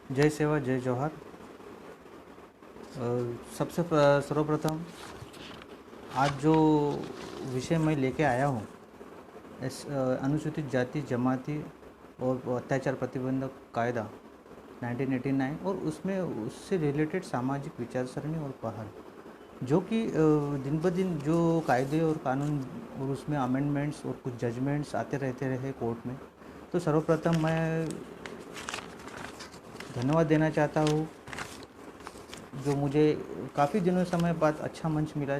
जय सेवा जय जौहर। सर्वप्रथम आज जो विषय मैं लेके आया हूँ अनुसूचित जाति जमाती और अत्याचार प्रतिबंधक कायदा 1989 और उसमें उससे रिलेटेड सामाजिक विचारसरणी और पहल जो कि दिन ब दिन जो कायदे और कानून और उसमें अमेंडमेंट्स और कुछ जजमेंट्स आते रहते रहे कोर्ट में। तो सर्वप्रथम मैं धन्यवाद देना चाहता हूँ जो मुझे काफ़ी दिनों समय बाद अच्छा मंच मिला।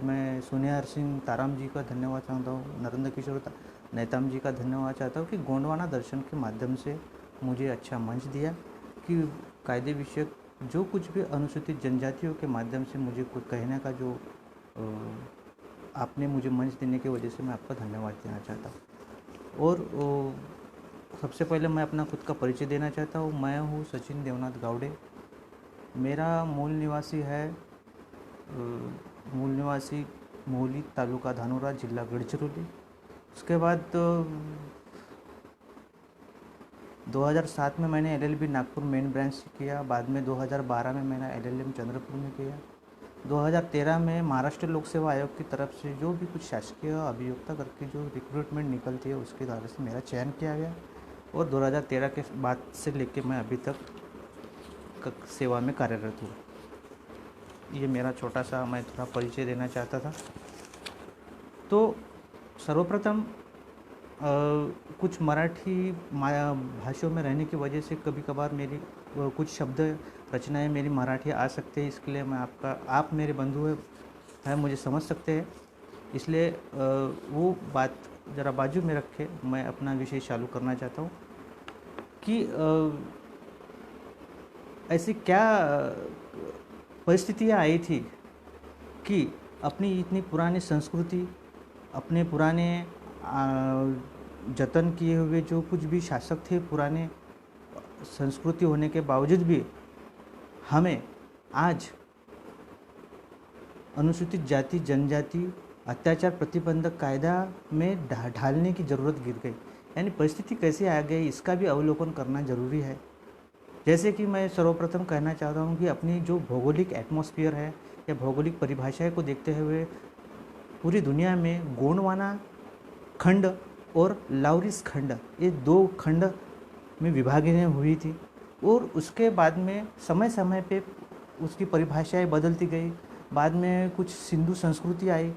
मैं सोनिया सिंह ताराम जी का धन्यवाद चाहता हूँ, नरेंद्र किशोर नेताम जी का धन्यवाद चाहता हूँ कि गोंडवाना दर्शन के माध्यम से मुझे अच्छा मंच दिया कि कायदे विषयक जो कुछ भी अनुसूचित जनजातियों के माध्यम से मुझे कुछ कहने का जो आपने मुझे मंच देने की वजह से मैं आपका धन्यवाद देना चाहता हूँ। और सबसे पहले मैं अपना खुद का परिचय देना चाहता हूँ। मैं हूँ सचिन देवनाथ गावड़े। मेरा मूल निवासी मोहली तालुका धानोरा जिला गढ़चिरौली। उसके बाद 2007 में मैंने एलएलबी नागपुर मेन ब्रांच से किया। बाद में 2012 में मैंने एलएलएम चंद्रपुर में किया। 2013 में महाराष्ट्र लोक सेवा आयोग की तरफ से जो भी कुछ शासकीय अभियोक्ता करके जो रिक्रूटमेंट निकलती है उसके द्वारा से मेरा चयन किया गया और 2013 के बाद से लेकर मैं अभी तक सेवा में कार्यरत हूँ। ये मेरा छोटा सा मैं थोड़ा परिचय देना चाहता था। तो सर्वप्रथम कुछ मराठी भाषाओं में रहने की वजह से कभी कभार मेरी कुछ शब्द रचनाएं मेरी मराठी आ सकते हैं, इसके लिए मैं आप मेरे बंधु हैं मुझे समझ सकते हैं, इसलिए वो बात ज़रा बाजू में रख के मैं अपना विषय चालू करना चाहता हूँ कि ऐसी क्या परिस्थितियाँ आई थी कि अपनी इतनी पुरानी संस्कृति, अपने पुराने जतन किए हुए जो कुछ भी शासक थे, पुराने संस्कृति होने के बावजूद भी हमें आज अनुसूचित जाति जनजाति अत्याचार प्रतिबंधक कायदा में ढालने की ज़रूरत गिर गई। यानी परिस्थिति कैसे आ गई इसका भी अवलोकन करना ज़रूरी है। जैसे कि मैं सर्वप्रथम कहना चाहता हूँ कि अपनी जो भौगोलिक एटमॉस्फेयर है या भौगोलिक परिभाषाएं को देखते हुए पूरी दुनिया में गोंडवाना खंड और लाउरिस खंड, ये दो खंड में विभाजन हुई थी और उसके बाद में समय समय पे उसकी परिभाषाएं बदलती गई। बाद में कुछ सिंधु संस्कृति आई,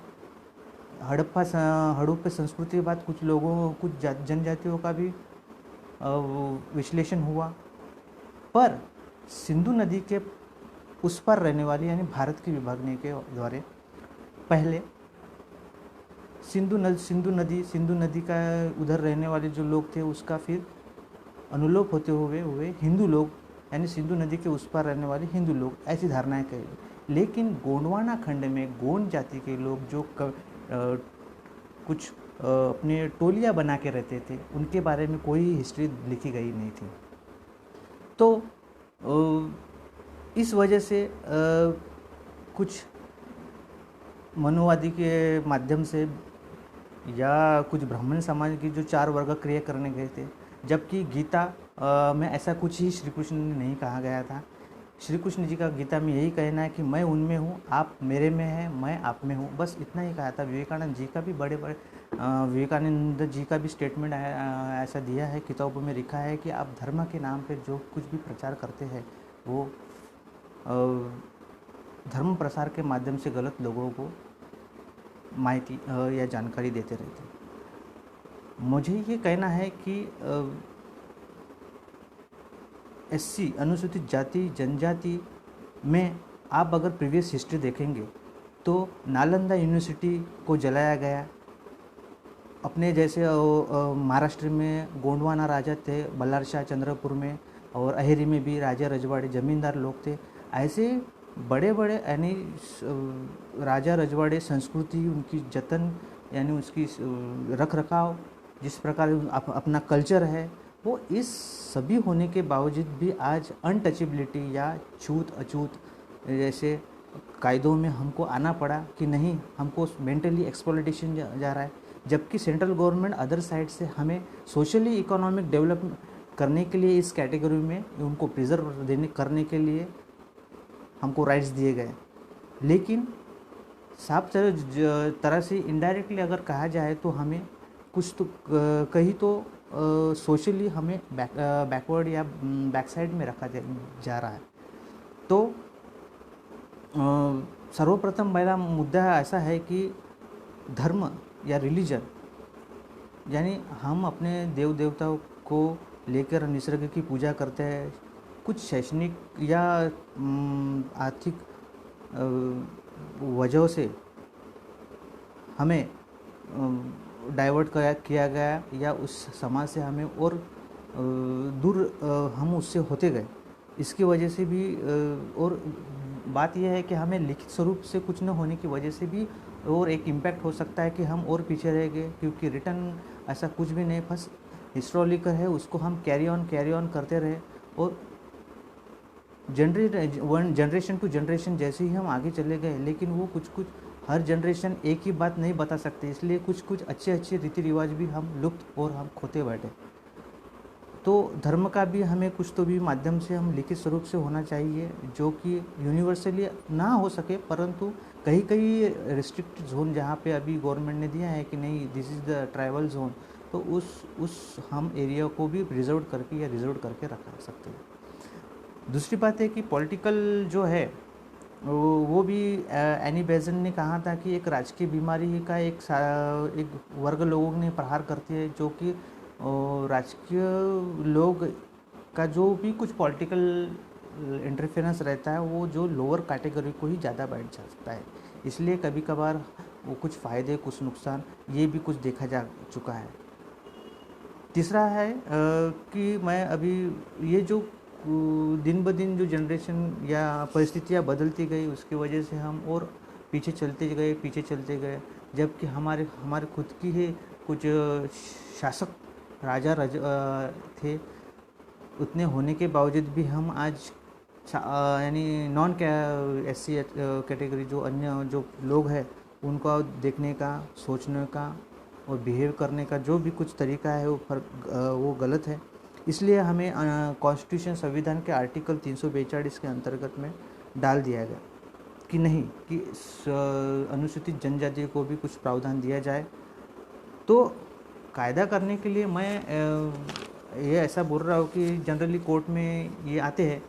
हड़प्पा संस्कृति के बाद कुछ जनजातियों का भी विश्लेषण हुआ। पर सिंधु नदी के उस पर रहने वाली यानी भारत के विभाजन के द्वारा पहले सिंधु नदी का उधर रहने वाले जो लोग थे उसका फिर अनुलोप होते हुए हिंदू लोग यानी सिंधु नदी के उस पार रहने वाले हिंदू लोग, ऐसी धारणाएं कही। लेकिन गोंडवाना खंड में गोंड जाति के लोग जो कुछ अपने टोलियां बना के रहते थे, उनके बारे में कोई हिस्ट्री लिखी गई नहीं थी। तो इस वजह से कुछ मनुवादी के माध्यम से या कुछ ब्राह्मण समाज की जो 4 वर्ग क्रिया करने गए थे, जबकि गीता में ऐसा कुछ ही श्री कृष्ण ने नहीं कहा गया था। श्री कृष्ण जी का गीता में यही कहना है कि मैं उनमें हूँ, आप मेरे में हैं, मैं आप में हूँ, बस इतना ही कहा था। विवेकानंद जी का भी विवेकानंद जी का भी स्टेटमेंट ऐसा दिया है, किताबों में लिखा है कि आप धर्म के नाम पर जो कुछ भी प्रचार करते हैं वो धर्म प्रसार के माध्यम से गलत लोगों को माहिती या जानकारी देते रहते हैं। मुझे ये कहना है कि एससी अनुसूचित जाति जनजाति में आप अगर प्रीवियस हिस्ट्री देखेंगे तो नालंदा यूनिवर्सिटी को जलाया गया। अपने जैसे महाराष्ट्र में गोंडवाना राजा थे, बल्लारशाह चंद्रपुर में, और अहेरी में भी राजा रजवाड़े जमींदार लोग थे। ऐसे बड़े बड़े यानी राजा रजवाड़े संस्कृति उनकी जतन यानी उसकी रख रखाव जिस प्रकार अपना कल्चर है, वो इस सभी होने के बावजूद भी आज अनटचेबिलिटी या छूत अछूत जैसे कायदों में हमको आना पड़ा कि नहीं, हमको मेंटली एक्सप्लॉइटेशन जा रहा है। जबकि सेंट्रल गवर्नमेंट अदर साइड से हमें सोशली इकोनॉमिक डेवलपमेंट करने के लिए इस कैटेगरी में उनको प्रिजर्व देने करने के लिए हमको राइट्स दिए गए। लेकिन साफ तरह से इनडायरेक्टली अगर कहा जाए तो हमें कुछ तो कहीं तो सोशली हमें बैकवर्ड या बैकसाइड में रखा जा रहा है। तो सर्वप्रथम पहला मुद्दा ऐसा है कि धर्म या रिलीजन, यानी हम अपने देव देवताओं को लेकर निसर्ग की पूजा करते हैं। कुछ शैक्षणिक या आर्थिक वजहों से हमें डाइवर्ट किया गया या उस समाज से हमें और दूर हम उससे होते गए। इसकी वजह से भी और बात यह है कि हमें लिखित स्वरूप से कुछ न होने की वजह से भी और एक इम्पैक्ट हो सकता है कि हम और पीछे रह गए, क्योंकि रिटर्न ऐसा कुछ भी नहीं, बस हिस्टोरिकल है, उसको हम कैरी ऑन करते रहे और जनरेशन टू जनरेशन जैसे ही हम आगे चले गए। लेकिन वो कुछ हर जनरेशन एक ही बात नहीं बता सकते, इसलिए कुछ अच्छे रीति रिवाज भी हम लुप्त और हम खोते बैठे। तो धर्म का भी हमें कुछ तो भी माध्यम से हम लिखित स्वरूप से होना चाहिए, जो कि यूनिवर्सली ना हो सके, परंतु कहीं रिस्ट्रिक्ट जोन जहाँ पे अभी गवर्नमेंट ने दिया है कि नहीं this is the tribal zone, तो उस हम एरिया को भी रिजर्व करके रखा सकते हैं। दूसरी बात है कि पॉलिटिकल जो है वो भी एनी बेज़न ने कहा था कि एक राजकीय बीमारी का एक वर्ग लोगों ने प्रहार करती है, जो कि राजकीय लोग का जो भी कुछ पॉलिटिकल इंटरफेरेंस रहता है वो जो लोअर कैटेगरी को ही ज़्यादा बैठ जाता है। इसलिए कभी कभार वो कुछ फ़ायदे कुछ नुकसान ये भी कुछ देखा जा चुका है। तीसरा है कि मैं अभी ये जो दिन ब दिन जो जनरेशन या परिस्थितियाँ बदलती गई उसकी वजह से हम और पीछे चलते गए, जबकि हमारे खुद की ही कुछ शासक राजा थे। उतने होने के बावजूद भी हम आज यानी नॉन SC कैटेगरी जो अन्य जो लोग हैं उनका देखने का, सोचने का और बिहेव करने का जो भी कुछ तरीका है वो गलत है। इसलिए हमें कॉन्स्टिट्यूशन संविधान के आर्टिकल 342 के अंतर्गत में डाल दिया गया कि नहीं कि अनुसूचित जनजाति को भी कुछ प्रावधान दिया जाए। तो कायदा करने के लिए मैं ये ऐसा बोल रहा हूँ कि जनरली कोर्ट में ये आते हैं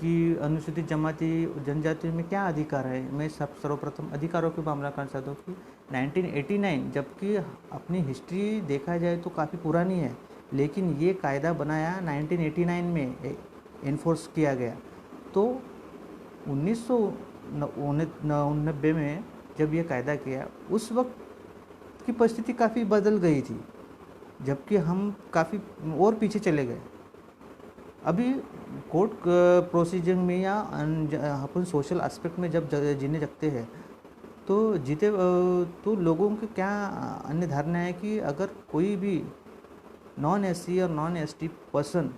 कि अनुसूचित जनजाति में क्या अधिकार है। मैं सर्वप्रथम अधिकारों के मामला कर सकता हूँ कि 1989, जबकि अपनी हिस्ट्री देखा जाए तो काफ़ी पुरानी है, लेकिन ये कायदा बनाया 1989 में इन्फोर्स किया गया। तो 1990 में जब ये कायदा किया उस वक्त की परिस्थिति काफ़ी बदल गई थी, जबकि हम काफ़ी और पीछे चले गए। अभी कोर्ट प्रोसीजर में या अपन सोशल एस्पेक्ट में जब जीने लगते हैं तो लोगों के क्या अन्य धारणा है कि अगर कोई भी नॉन SC और नॉन ST पर्सन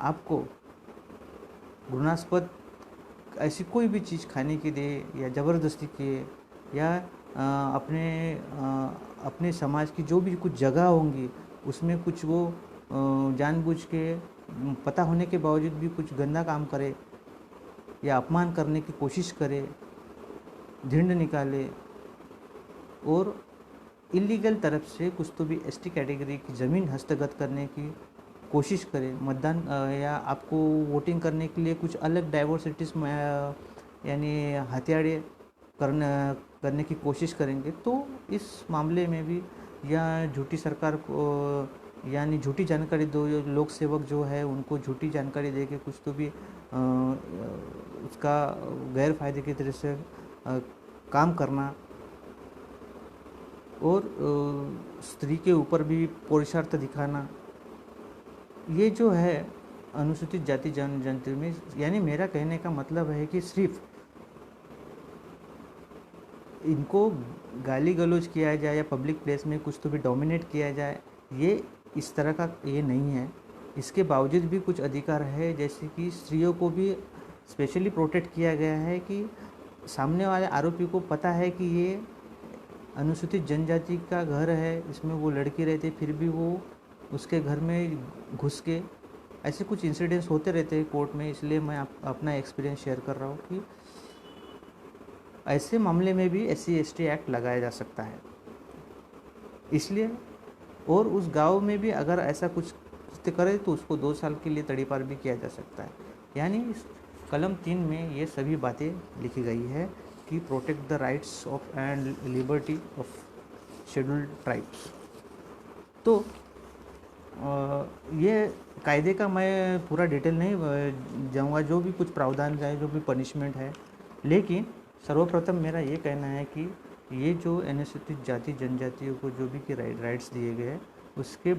आपको घृणास्पद ऐसी कोई भी चीज़ खाने की दे या ज़बरदस्ती किए या अपने समाज की जो भी कुछ जगह होंगी उसमें कुछ वो जानबूझ के पता होने के बावजूद भी कुछ गंदा काम करे या अपमान करने की कोशिश करे, धिंड निकाले और इलीगल तरफ से कुछ तो भी ST कैटेगरी की ज़मीन हस्तगत करने की कोशिश करे, मतदान या आपको वोटिंग करने के लिए कुछ अलग डाइवर्सिटीज़ यानी हथियारे करने की कोशिश करेंगे, तो इस मामले में भी या झूठी सरकार को यानी झूठी जानकारी दो, लोक सेवक जो है उनको झूठी जानकारी दे के कुछ तो भी उसका गैर फायदे की तरह से काम करना और स्त्री के ऊपर भी पुरुषार्थ दिखाना, ये जो है अनुसूचित जाति जनजाति में, यानी मेरा कहने का मतलब है कि सिर्फ इनको गाली गलौज किया जाए या पब्लिक प्लेस में कुछ तो भी डोमिनेट किया जाए, ये इस तरह का ये नहीं है। इसके बावजूद भी कुछ अधिकार है, जैसे कि स्त्रियों को भी स्पेशली प्रोटेक्ट किया गया है कि सामने वाले आरोपी को पता है कि ये अनुसूचित जनजाति का घर है, इसमें वो लड़की रहती है, फिर भी वो उसके घर में घुस के ऐसे कुछ इंसिडेंट्स होते रहते हैं कोर्ट में, इसलिए मैं अपना एक्सपीरियंस शेयर कर रहा हूँ कि ऐसे मामले में भी SC/ST एक्ट लगाया जा सकता है। इसलिए और उस गांव में भी अगर ऐसा कुछ करे तो उसको 2 साल के लिए तड़ीपार भी किया जा सकता है। यानी इस कलम 3 में ये सभी बातें लिखी गई है कि protect the rights of and liberty of scheduled tribes. तो ये कायदे का मैं पूरा डिटेल नहीं जाऊंगा, जो भी कुछ प्रावधान है, जो भी पनिशमेंट है, लेकिन सर्वप्रथम मेरा ये कहना है कि ये जो अनुसूचित जाति जनजातियों को जो भी के राइट्स दिए गए हैं, उसके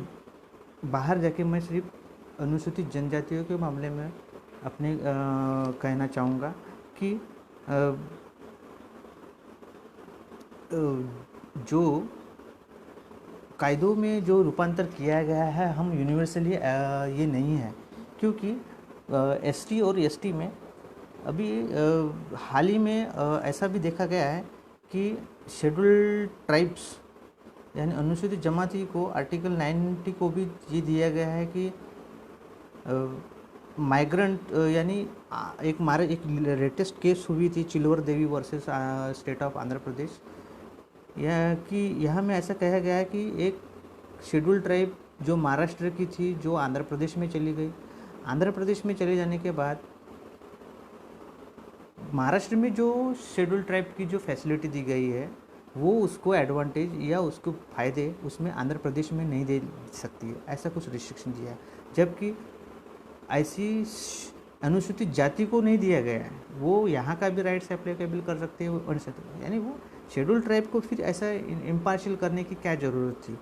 बाहर जाके मैं सिर्फ अनुसूचित जनजातियों के मामले में अपने कहना चाहूँगा कि जो कायदों में जो रूपांतर किया गया है हम यूनिवर्सली ये नहीं है, क्योंकि ST और ST में अभी हाल ही में ऐसा भी देखा गया है कि शेड्यूल्ड ट्राइब्स यानी अनुसूचित जमाती को आर्टिकल 90 को भी ये दिया गया है कि माइग्रेंट यानी एक लेटेस्ट केस हुई थी चिलवर देवी versus state of Andhra Pradesh, यह कि यहाँ में ऐसा कहा गया है कि एक शेड्यूल्ड ट्राइब जो महाराष्ट्र की थी जो आंध्र प्रदेश में चली गई, आंध्र प्रदेश में चले जाने के बाद महाराष्ट्र में जो शेड्यूल्ड ट्राइब की जो फैसिलिटी दी गई है वो उसको एडवांटेज या उसको फ़ायदे उसमें आंध्र प्रदेश में नहीं दे सकती है, ऐसा कुछ रिस्ट्रिक्शन दिया है। जबकि ऐसी अनुसूचित जाति को नहीं दिया गया है, वो यहाँ का भी राइट्स एप्लीकेबल कर सकते हैं बन सकते हैं। यानी वो शेड्यूल्ड ट्राइब को फिर ऐसा इम्पार्शियल करने की क्या ज़रूरत थी।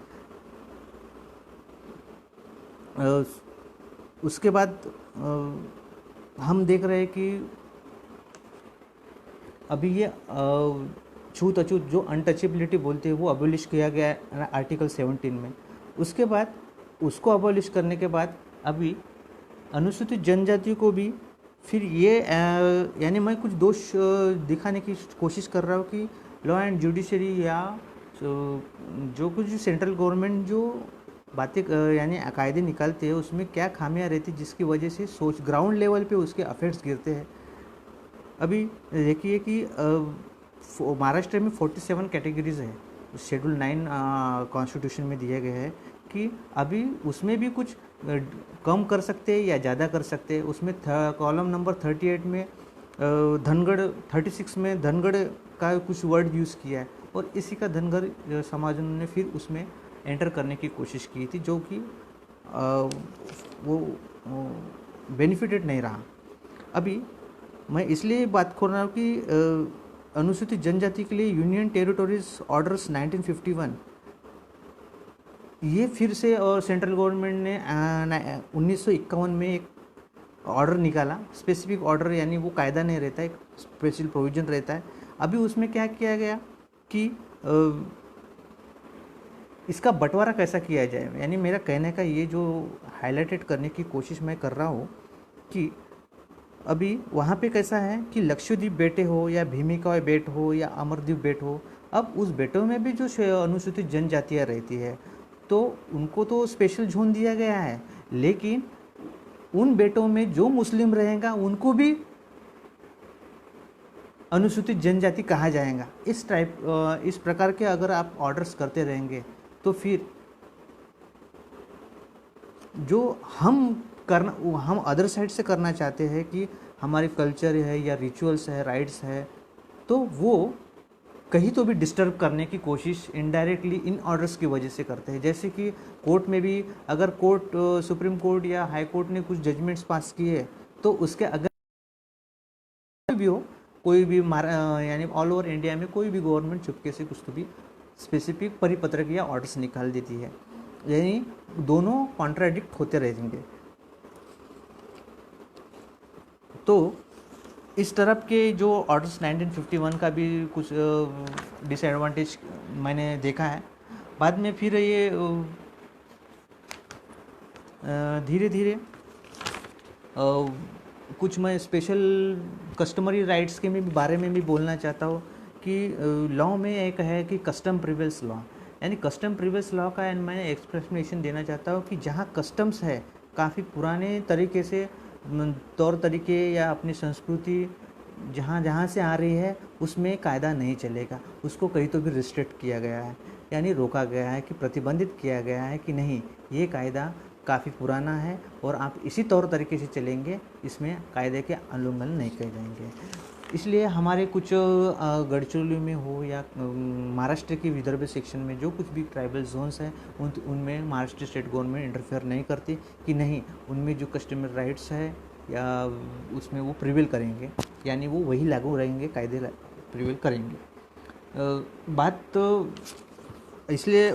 उसके बाद हम देख रहे हैं कि अभी ये छूत अछूत जो अनटचेबिलिटी बोलते हैं वो अबोलिश किया गया है आर्टिकल 17 में। उसके बाद उसको अबोलिश करने के बाद अभी अनुसूचित जनजाति को भी फिर ये यानी मैं कुछ दोष दिखाने की कोशिश कर रहा हूँ कि लॉ एंड जुडिशरी या जो कुछ सेंट्रल गवर्नमेंट जो बातें यानी कायदे निकालते हैं उसमें क्या खामियां रहती जिसकी वजह से सोच ग्राउंड लेवल पे उसके अफेक्ट्स गिरते हैं। अभी देखिए कि महाराष्ट्र में 47 कैटेगरीज है शेड्यूल 9 कॉन्स्टिट्यूशन में दिए गए हैं कि अभी उसमें भी कुछ कम कर सकते हैं या ज़्यादा कर सकते हैं। उसमें कॉलम नंबर 38 में धनगढ़ 36 में धनगढ़ का कुछ वर्ड यूज़ किया है और इसी का धनगढ़ समाज ने फिर उसमें एंटर करने की कोशिश की थी, जो कि वो बेनिफिटेड नहीं रहा। अभी मैं इसलिए बात कर रहा हूँ कि अनुसूचित जनजाति के लिए यूनियन टेरिटोरीज ऑर्डर्स 1951 ये फिर से और सेंट्रल गवर्नमेंट ने 1951 में एक ऑर्डर निकाला, स्पेसिफिक ऑर्डर यानी वो कायदा नहीं रहता है, एक स्पेशल प्रोविज़न रहता है। अभी उसमें क्या किया गया कि इसका बंटवारा कैसा किया जाए, यानी मेरा कहने का ये जो हाईलाइटेड करने की कोशिश मैं कर रहा हूँ कि अभी वहाँ पे कैसा है कि लक्षद्वीप बेटे हो या भीमिका बेट हो या अमरद्वीप बेट हो, अब उस बेटों में भी जो अनुसूचित जनजातियाँ रहती है तो उनको तो स्पेशल जोन दिया गया है, लेकिन उन बेटों में जो मुस्लिम रहेगा उनको भी अनुसूचित जनजाति कहा जाएगा। इस प्रकार के अगर आप ऑर्डर्स करते रहेंगे तो फिर जो हम अदर साइड से करना चाहते हैं कि हमारे कल्चर है या रिचुअल्स है, राइट्स है, तो वो कहीं तो भी डिस्टर्ब करने की कोशिश इनडायरेक्टली इन ऑर्डर्स की वजह से करते हैं। जैसे कि कोर्ट में भी अगर सुप्रीम कोर्ट या हाई कोर्ट ने कुछ जजमेंट्स पास किए तो उसके अगर भी हो कोई भी यानी ऑल ओवर इंडिया में कोई भी गवर्नमेंट चुपके से कुछ तो भी स्पेसिफिक परिपत्रक या ऑर्डर्स निकाल देती है, यानी दोनों कॉन्ट्राडिक्ट होते रहेंगे। तो इस तरफ के जो ऑर्डर्स 1951 का भी कुछ डिसएडवांटेज मैंने देखा है। बाद में फिर ये धीरे धीरे कुछ मैं स्पेशल कस्टमरी राइट्स के बारे में भी बोलना चाहता हूँ कि लॉ में एक है कि कस्टम प्रिवेल्स लॉ, यानी कस्टम प्रिवेल्स लॉ का मैं एक्सप्लेनेशन देना चाहता हूँ कि जहाँ कस्टम्स है काफ़ी पुराने तरीके से तौर तरीके या अपनी संस्कृति जहाँ जहाँ से आ रही है उसमें कायदा नहीं चलेगा, उसको कहीं तो भी रिस्ट्रिक्ट किया गया है, यानी रोका गया है कि प्रतिबंधित किया गया है कि नहीं, ये कायदा काफ़ी पुराना है और आप इसी तौर तरीके से चलेंगे, इसमें कायदे के उल्लंघन नहीं किए जाएंगे। इसलिए हमारे कुछ गढ़चिरौली में हो या महाराष्ट्र के विदर्भ सेक्शन में जो कुछ भी ट्राइबल जोन्स हैं उनमें महाराष्ट्र स्टेट गवर्नमेंट इंटरफेयर नहीं करती कि नहीं, उनमें जो कस्टमर राइट्स है या उसमें वो प्रिवेल करेंगे, यानी वो वही लागू रहेंगे, कायदे प्रिवेल करेंगे। बात तो इसलिए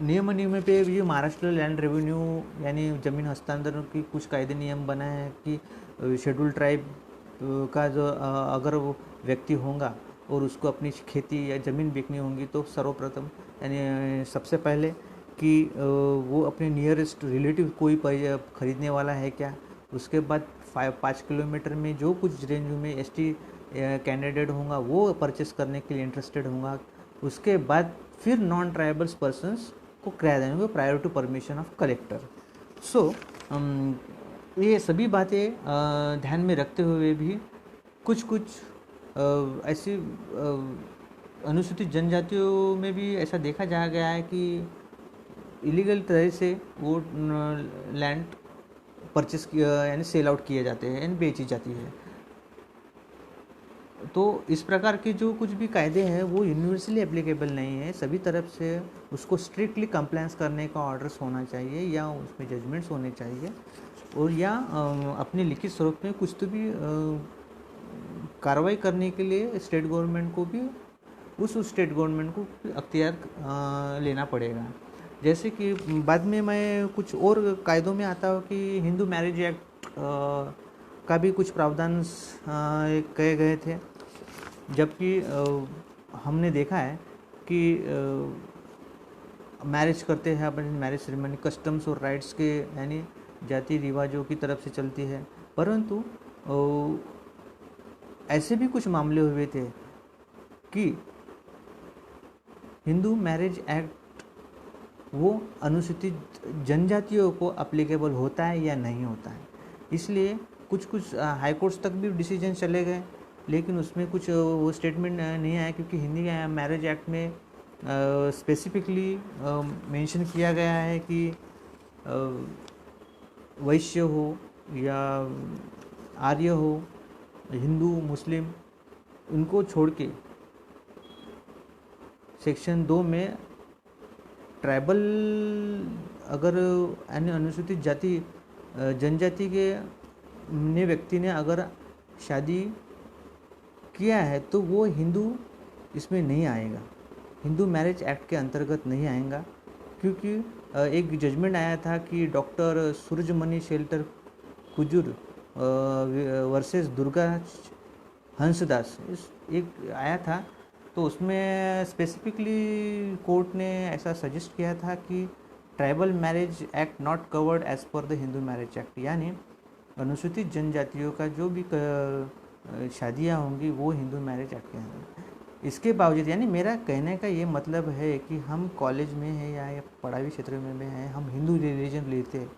नियम पे भी महाराष्ट्र लैंड रेवेन्यू यानी ज़मीन हस्तांतरण की कुछ कायदे नियम बनाए हैं कि शेड्यूल ट्राइब का जो अगर वो व्यक्ति होगा और उसको अपनी खेती या ज़मीन बेचनी होगी तो सर्वप्रथम यानी सबसे पहले कि वो अपने नियरेस्ट रिलेटिव कोई ख़रीदने वाला है क्या, उसके बाद 5 किलोमीटर में जो कुछ रेंज में एसटी कैंडिडेट होगा वो परचेस करने के लिए इंटरेस्टेड होगा, उसके बाद फिर नॉन ट्राइबल्स पर्सनस को किराया देंगे prior to permission of collector. So ये सभी बातें ध्यान में रखते हुए भी कुछ ऐसी अनुसूचित जनजातियों में भी ऐसा देखा जा गया है कि इलीगल तरह से वो लैंड परचेस यानी सेल आउट किए जाते हैं यानी बेची जाती है। तो इस प्रकार के जो कुछ भी कायदे हैं वो यूनिवर्सली एप्लीकेबल नहीं है, सभी तरफ से उसको स्ट्रिक्टली कंप्लायंस करने का ऑर्डर्स होना चाहिए या उसमें जजमेंट्स होने चाहिए और या अपने लिखित स्वरूप में कुछ तो भी कार्रवाई करने के लिए स्टेट गवर्नमेंट को भी उस स्टेट गवर्नमेंट को अख्तियार लेना पड़ेगा। जैसे कि बाद में मैं कुछ और कायदों में आता हूँ कि हिंदू मैरिज एक्ट का भी कुछ प्रावधान कहे गए थे, जबकि हमने देखा है कि मैरिज करते हैं अपनी मैरिज सेरेमनी कस्टम्स और राइट्स के यानी जाति रिवाजों की तरफ से चलती है, परंतु ऐसे भी कुछ मामले हुए थे कि हिंदू मैरिज एक्ट वो अनुसूचित जनजातियों को अप्लीकेबल होता है या नहीं होता है। इसलिए कुछ हाई कोर्ट्स तक भी डिसीजन चले गए, लेकिन उसमें कुछ वो स्टेटमेंट नहीं आया क्योंकि हिंदी मैरिज एक्ट में स्पेसिफिकली मेंशन किया गया है कि वैश्य हो या आर्य हो, हिंदू मुस्लिम, उनको छोड़ के सेक्शन 2 में ट्राइबल अगर यानी अनुसूचित जाति जनजाति के ने व्यक्ति ने अगर शादी किया है तो वो हिंदू इसमें नहीं आएगा, हिंदू मैरिज एक्ट के अंतर्गत नहीं आएगा, क्योंकि एक जजमेंट आया था कि डॉक्टर सूरजमणि शेल्टर कुजूर वर्सेस दुर्गा हंसदास एक आया था, तो उसमें स्पेसिफिकली कोर्ट ने ऐसा सजेस्ट किया था कि tribal marriage act not covered as per the Hindu marriage act, यानी अनुसूचित जनजातियों का जो भी शादियाँ होंगी वो हिंदू मैरिज एक्ट के अंदर। इसके बावजूद यानी मेरा कहने का ये मतलब है कि हम कॉलेज में हैं या पढ़ाई क्षेत्र में हैं, हम हिंदू रिलीजन लेते हैं,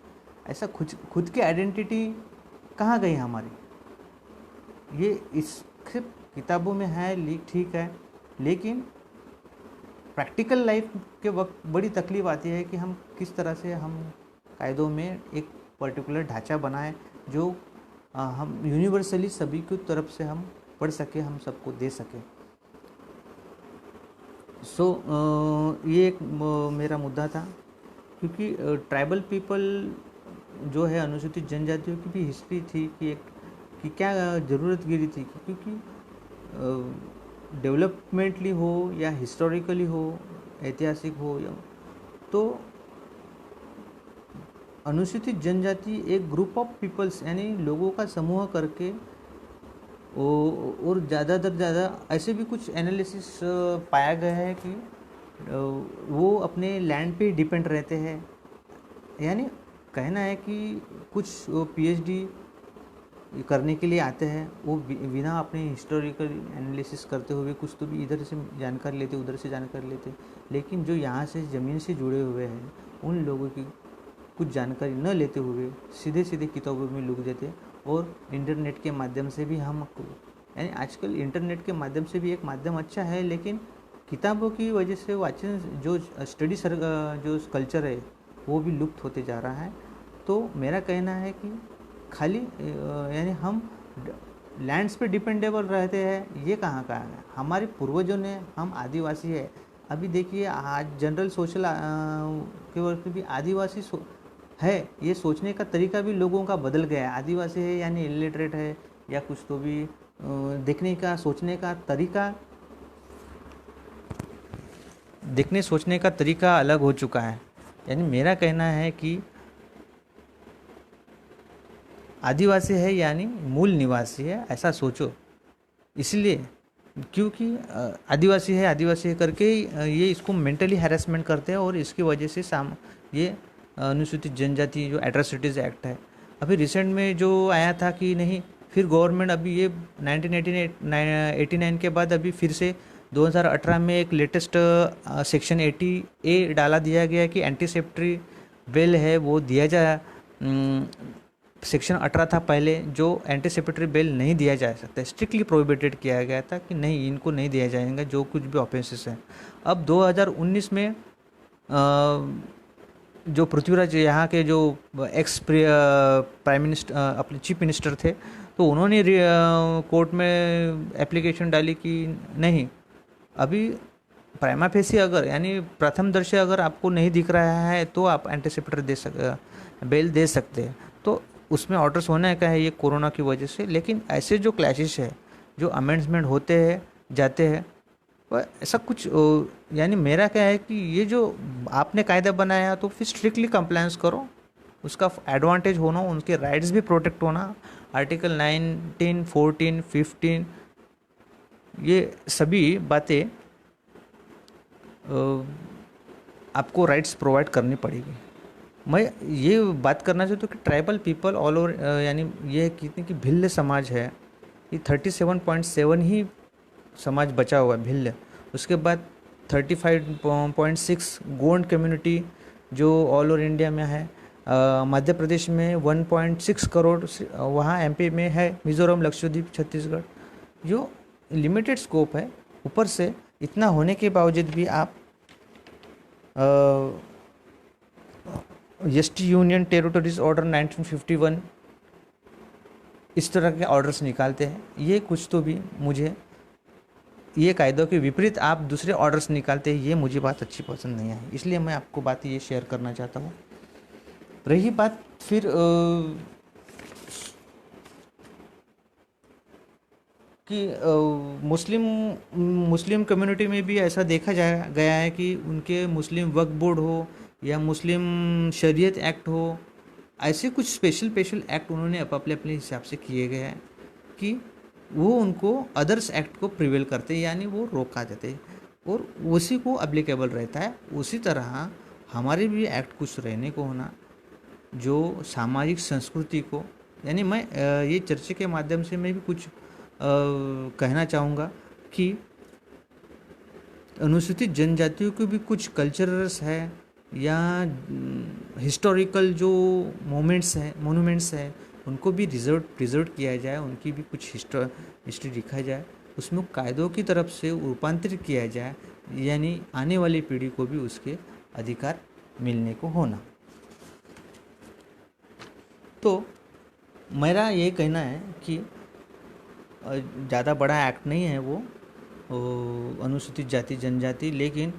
ऐसा खुद की आइडेंटिटी कहाँ गई हमारी? ये इस किताबों में है ठीक है, लेकिन प्रैक्टिकल लाइफ के वक्त बड़ी तकलीफ आती है कि हम किस तरह से हम कायदों में एक पर्टिकुलर ढांचा बनाएं जो हम यूनिवर्सली सभी की तरफ से हम पढ़ सके, हम सबको दे सके। सो ये एक मेरा मुद्दा था, क्योंकि ट्राइबल पीपल जो है अनुसूचित जनजातियों की भी हिस्ट्री थी कि क्या ज़रूरत गिरी थी, क्योंकि डेवलपमेंटली हो या हिस्टोरिकली हो, ऐतिहासिक हो या तो अनुसूचित जनजाति एक ग्रुप ऑफ पीपल्स यानी लोगों का समूह करके और ज़्यादातर ज़्यादा ऐसे भी कुछ एनालिसिस पाया गया है कि वो अपने लैंड पे डिपेंड रहते हैं, यानी कहना है कि कुछ पीएचडी करने के लिए आते हैं, वो बिना अपने हिस्टोरिकल एनालिसिस करते हुए कुछ तो भी इधर से जानकारी लेते उधर से जानकारी लेते, लेकिन जो यहाँ से ज़मीन से जुड़े हुए हैं उन लोगों की कुछ जानकारी न लेते हुए सीधे सीधे किताबों में लिख देते, और इंटरनेट के माध्यम से भी हम, यानी आजकल इंटरनेट के माध्यम से भी एक माध्यम अच्छा है, लेकिन किताबों की वजह से वाचन जो स्टडी जो कल्चर है वो भी लुप्त होते जा रहा है। तो मेरा कहना है कि खाली यानी हम लैंड्स पे डिपेंडेबल रहते हैं, ये कहाँ का है। हमारे पूर्वजों ने, हम आदिवासी है, अभी देखिए आज जनरल सोशल के वर्ग भी आदिवासी है, ये सोचने का तरीका भी लोगों का बदल गया है। आदिवासी है यानी इलिटरेट है या कुछ, तो भी देखने का सोचने का तरीका, देखने सोचने का तरीका अलग हो चुका है। यानी मेरा कहना है कि आदिवासी है यानी मूल निवासी है, ऐसा सोचो। इसलिए क्योंकि आदिवासी है करके ये इसको मेंटली हैरेसमेंट करते हैं, और इसकी वजह से ये अनुसूचित जनजाति जो एट्रोसिटीज़ एक्ट है, अभी रिसेंट में जो आया था कि नहीं, फिर गवर्नमेंट अभी ये 1989 के बाद अभी फिर से 2018 में एक लेटेस्ट सेक्शन 80A डाला दिया गया कि एंटीसेप्टरी बेल है वो दिया जाए। सेक्शन 18 था पहले, जो एंटीसिपेटरी बेल नहीं दिया जा सकता, स्ट्रिक्टली प्रोहिबिटेड किया गया था कि नहीं, इनको नहीं दिया जाएगा जो कुछ भी ऑफेंसेस हैं। अब 2019 में जो पृथ्वीराज यहाँ के जो एक्स प्राइम मिनिस्टर अपने चीफ मिनिस्टर थे, तो उन्होंने कोर्ट में एप्लीकेशन डाली कि नहीं, अभी प्राइमा फेसी अगर यानी प्रथम दृश्य अगर आपको नहीं दिख रहा है तो आप एंटीसिपेटरी बेल दे सकते हैं। तो उसमें ऑर्डर्स होने का है ये कोरोना की वजह से। लेकिन ऐसे जो क्लैशेस है, जो अमेंडमेंट होते हैं जाते हैं, वह ऐसा कुछ यानी मेरा क्या है कि ये जो आपने कायदा बनाया तो फिर स्ट्रिक्टली कंप्लायंस करो, उसका एडवांटेज होना, उनके राइट्स भी प्रोटेक्ट होना। आर्टिकल 19, 14, 15 ये सभी बातें आपको राइट्स प्रोवाइड करनी पड़ेगी। मैं ये बात करना चाहता हूँ कि ट्राइबल पीपल ऑल ओवर, यानी ये कितनी कि भिल्ल समाज है, ये 37.7 ही समाज बचा हुआ है भिल्ल। उसके बाद 35.6 गोंड कम्युनिटी जो ऑल ओवर इंडिया में है। मध्य प्रदेश में 1.6 करोड़, वहाँ MP में है, मिज़ोरम, लक्षद्वीप, छत्तीसगढ़, जो लिमिटेड स्कोप है। ऊपर से इतना होने के बावजूद भी आप ईस्ट यूनियन टेरिटरीज ऑर्डर 1951 इस तरह के ऑर्डर्स निकालते हैं। ये कुछ तो भी मुझे, ये कायदों के विपरीत आप दूसरे ऑर्डर्स निकालते हैं, ये मुझे बात अच्छी पसंद नहीं आई, इसलिए मैं आपको बात ये शेयर करना चाहता हूँ। रही बात फिर कि मुस्लिम कम्युनिटी में भी ऐसा देखा गया है कि उनके मुस्लिम वक्फ बोर्ड हो या मुस्लिम शरीयत एक्ट हो, ऐसे कुछ स्पेशल एक्ट उन्होंने अपने हिसाब से किए गए हैं कि वो उनको अदर्स एक्ट को प्रिवेल करते हैं, यानी वो रोका जाते हैं और उसी को एप्लीकेबल रहता है। उसी तरह हमारे भी एक्ट कुछ रहने को होना जो सामाजिक संस्कृति को, यानी मैं ये चर्चा के माध्यम से मैं भी कुछ कहना चाहूँगा कि अनुसूचित जनजातियों के भी कुछ कल्चरल्स है या हिस्टोरिकल जो मोनूमेंट्स हैं उनको भी प्रिजर्व किया जाए, उनकी भी कुछ हिस्ट्री लिखा जाए, उसमें कायदों की तरफ से रूपांतरित किया जाए, यानी आने वाली पीढ़ी को भी उसके अधिकार मिलने को होना। तो मेरा ये कहना है कि ज़्यादा बड़ा एक्ट नहीं है वो अनुसूचित जाति जनजाति, लेकिन